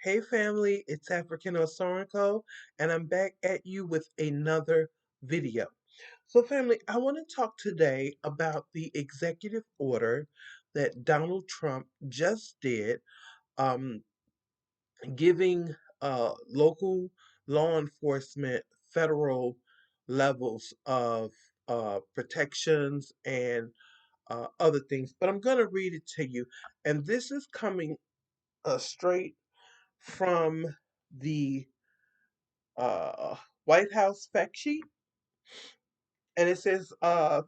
Hey family, it's African Osorenko, and I'm back at you with another video. So family, I want to talk today about the executive order that Donald Trump just did, um, giving local law enforcement federal levels of protections and other things. But I'm going to read it to you, and this is coming straight from the uh, White House fact sheet, and it says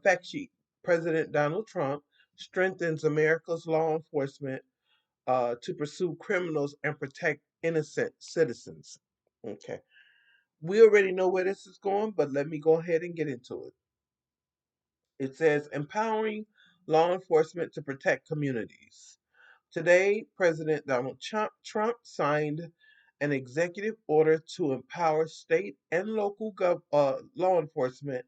fact sheet: President Donald Trump strengthens America's law enforcement to pursue criminals and protect innocent citizens. Okay, we already know where this is going, but let me go ahead and get into it. It says empowering law enforcement to protect communities. Today, President Donald Trump signed an executive order to empower state and local law enforcement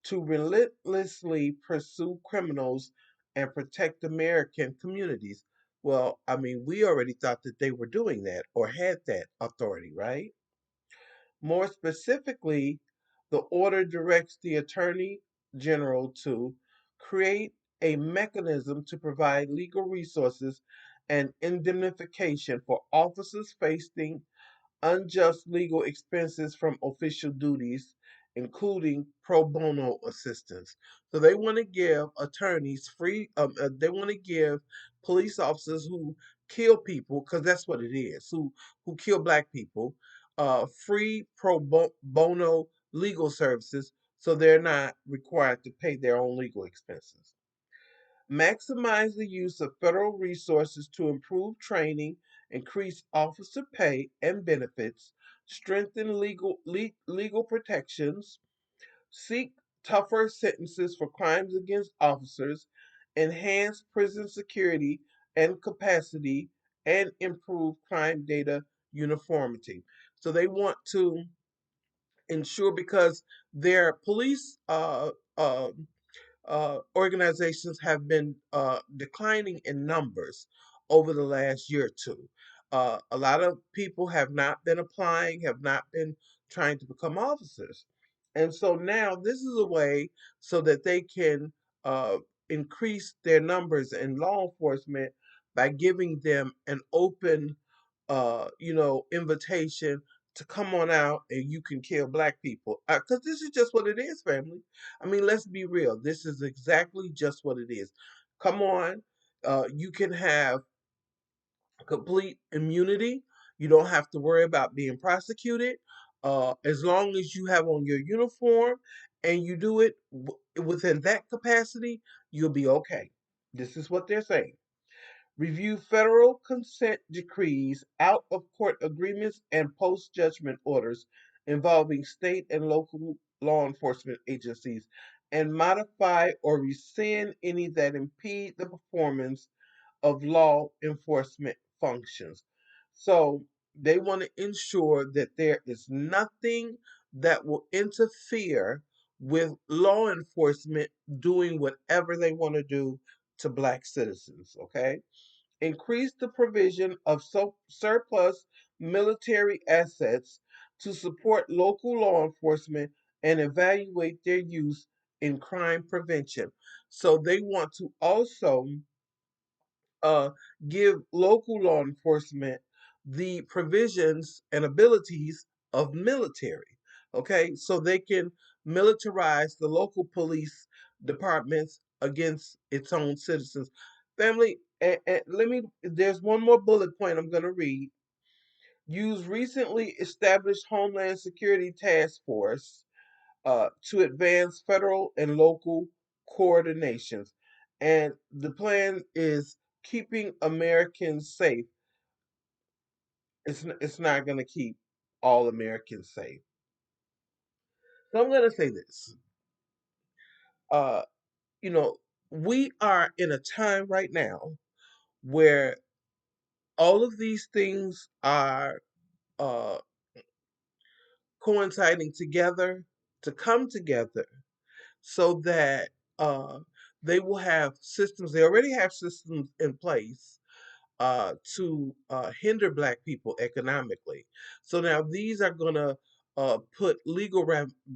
to relentlessly pursue criminals and protect American communities. Well, I mean, we already thought that they were doing that or had that authority, right? More specifically, the order directs the Attorney General to create a mechanism to provide legal resources and indemnification for officers facing unjust legal expenses from official duties, including pro bono assistance. So they want to give attorneys free. They want to give police officers who kill people, because that's what it is, who kill black people, free bono legal services, so they're not required to pay their own legal expenses. Maximize the use of federal resources to improve training, increase officer pay and benefits, strengthen legal protections, seek tougher sentences for crimes against officers, enhance prison security and capacity, and improve crime data uniformity. So they want to ensure, because their police organizations have been declining in numbers over the last year or two. A lot of people have not been applying, have not been trying to become officers. And so now this is a way so that they can uh, increase their numbers in law enforcement by giving them an open, invitation to come on out and you can kill black people. Because this is just what it is, family. I mean, let's be real. This is exactly just what it is. Come on. You can have complete immunity. You don't have to worry about being prosecuted. As long as you have on your uniform and you do it within that capacity, you'll be okay. This is what they're saying. Review federal consent decrees, out of court agreements, and post judgment orders involving state and local law enforcement agencies, and modify or rescind any that impede the performance of law enforcement functions. So they want to ensure that there is nothing that will interfere with law enforcement doing whatever they want to do to black citizens, okay? Increase the provision of surplus military assets to support local law enforcement and evaluate their use in crime prevention. So they want to also uh, give local law enforcement the provisions and abilities of military. Okay, so they can militarize the local police departments against its own citizens. Family, and there's one more bullet point I'm going to read. Use recently established Homeland Security Task Force to advance federal and local coordinations. And the plan is keeping Americans safe. It's not going to keep all Americans safe. So I'm going to say this. Uh, you know, we are in a time right now where all of these things are uh, coinciding together to come together so that uh, they will have systems. They already have systems in place to hinder Black people economically. So now these are going to put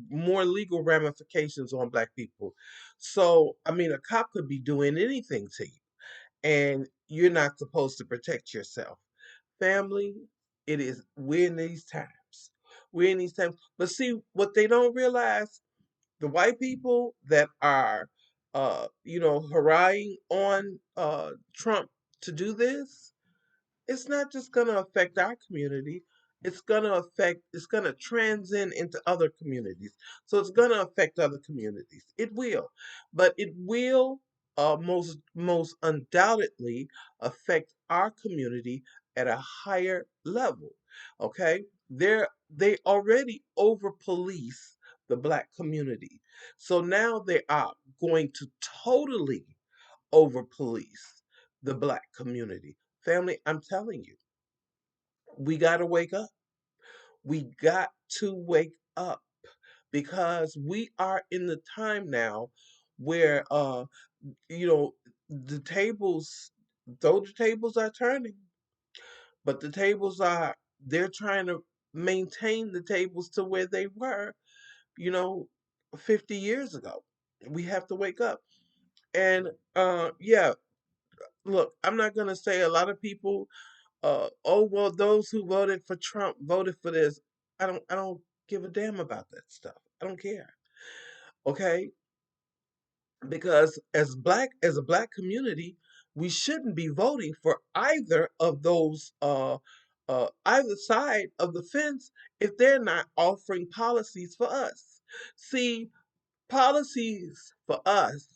more legal ramifications on Black people. So I mean, a cop could be doing anything to you, and you're not supposed to protect yourself. Family, it is we're in these times. We're in these times. But see, what they don't realize, the white people that are haranguing on Trump to do this, it's not just going to affect our community. It's going to transcend into other communities. So it's going to affect other communities. It will. But it will most undoubtedly affect our community at a higher level. Okay? They already over police the Black community. So now they are going to totally over police the Black community. Family, I'm telling you, we got to wake up. We got to wake up because we are in the time now where, you know, the tables, though the tables are turning, but they're trying to maintain the tables to where they were, you know, 50 years ago. We have to wake up. And yeah, look, I'm not going to say a lot of people oh well, those who voted for Trump voted for this. I don't give a damn about that stuff. I don't care. Okay? Because as a black community, we shouldn't be voting for either of those either side of the fence if they're not offering policies for us. See, policies for us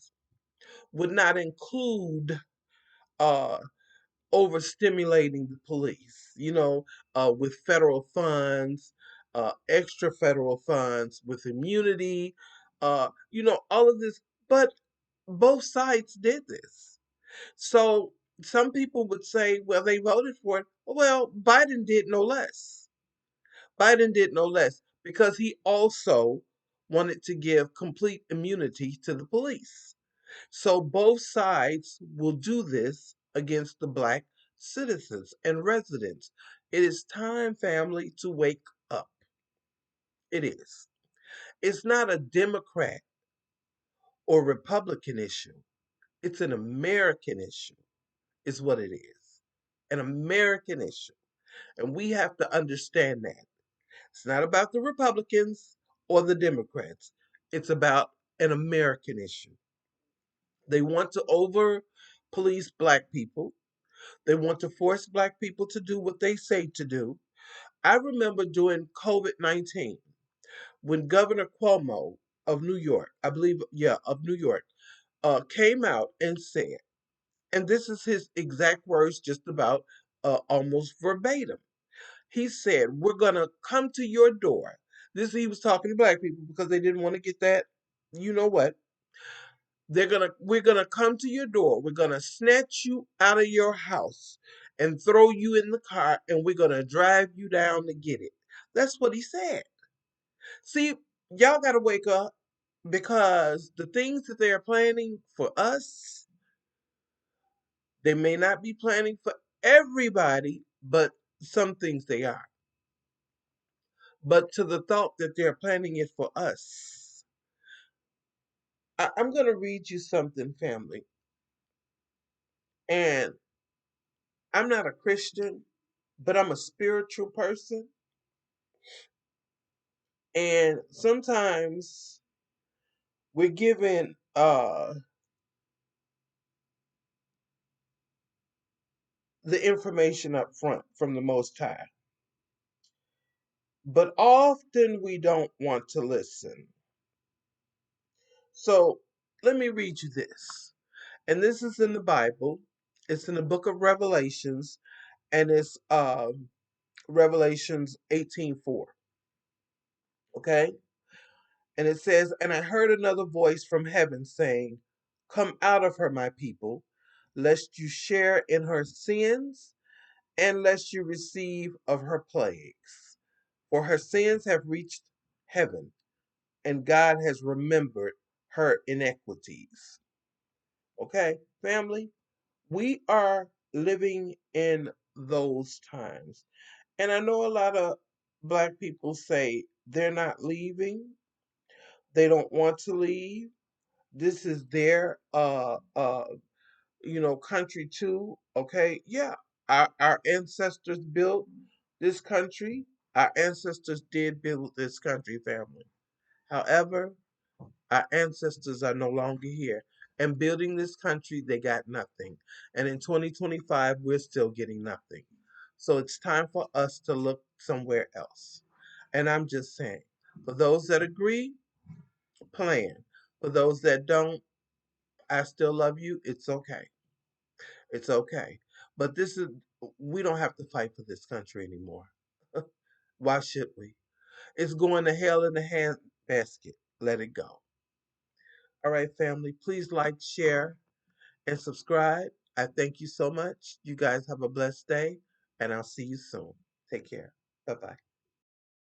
would not include uh overstimulating the police, with federal funds, extra federal funds, with immunity, all of this. But both sides did this. So some people would say, well, they voted for it. Well, Biden did no less. Biden did no less because he also wanted to give complete immunity to the police. So both sides will do this against the Black citizens and residents. It is time, family, to wake up. It is. It's not a Democrat or Republican issue. It's an American issue, is what it is. An American issue. And we have to understand that. It's not about the Republicans or the Democrats. It's about an American issue. They want to over police Black people. They want to force Black people to do what they say to do. I remember during COVID-19 when Governor Cuomo of New York, I believe, yeah, of New York, came out and said, and this is his exact words, just about almost verbatim. He said, "We're going to come to your door." This he was talking to Black people because they didn't want to get that, you know what? We're gonna come to your door. We're gonna snatch you out of your house and throw you in the car, and we're gonna drive you down to get it. That's what he said. See, y'all gotta wake up because the things that they are planning for us, they may not be planning for everybody, but some things they are. But to the thought that they're planning it for us, I'm gonna read you something, family. And I'm not a Christian, but I'm a spiritual person. And sometimes we're given the information up front from the Most High. But often we don't want to listen. So let me read you this. And this is in the Bible. It's in the book of Revelations, and it's Revelations 18:4. Okay? And it says, "And I heard another voice from heaven saying, 'Come out of her, my people, lest you share in her sins, and lest you receive of her plagues. For her sins have reached heaven, and God has remembered her iniquities.'" Okay, family, we are living in those times. And I know a lot of black people say they're not leaving, they don't want to leave. This is their country too. Okay, yeah. Our ancestors built this country. Our ancestors did build this country, family. However, our ancestors are no longer here. And building this country, they got nothing. And in 2025, we're still getting nothing. So it's time for us to look somewhere else. And I'm just saying, for those that agree, plan. For those that don't, I still love you. It's okay. It's okay. But we don't have to fight for this country anymore. Why should we? It's going to hell in a handbasket. Let it go. All right, family, please like, share, and subscribe. I thank you so much. You guys have a blessed day, and I'll see you soon. Take care. Bye bye.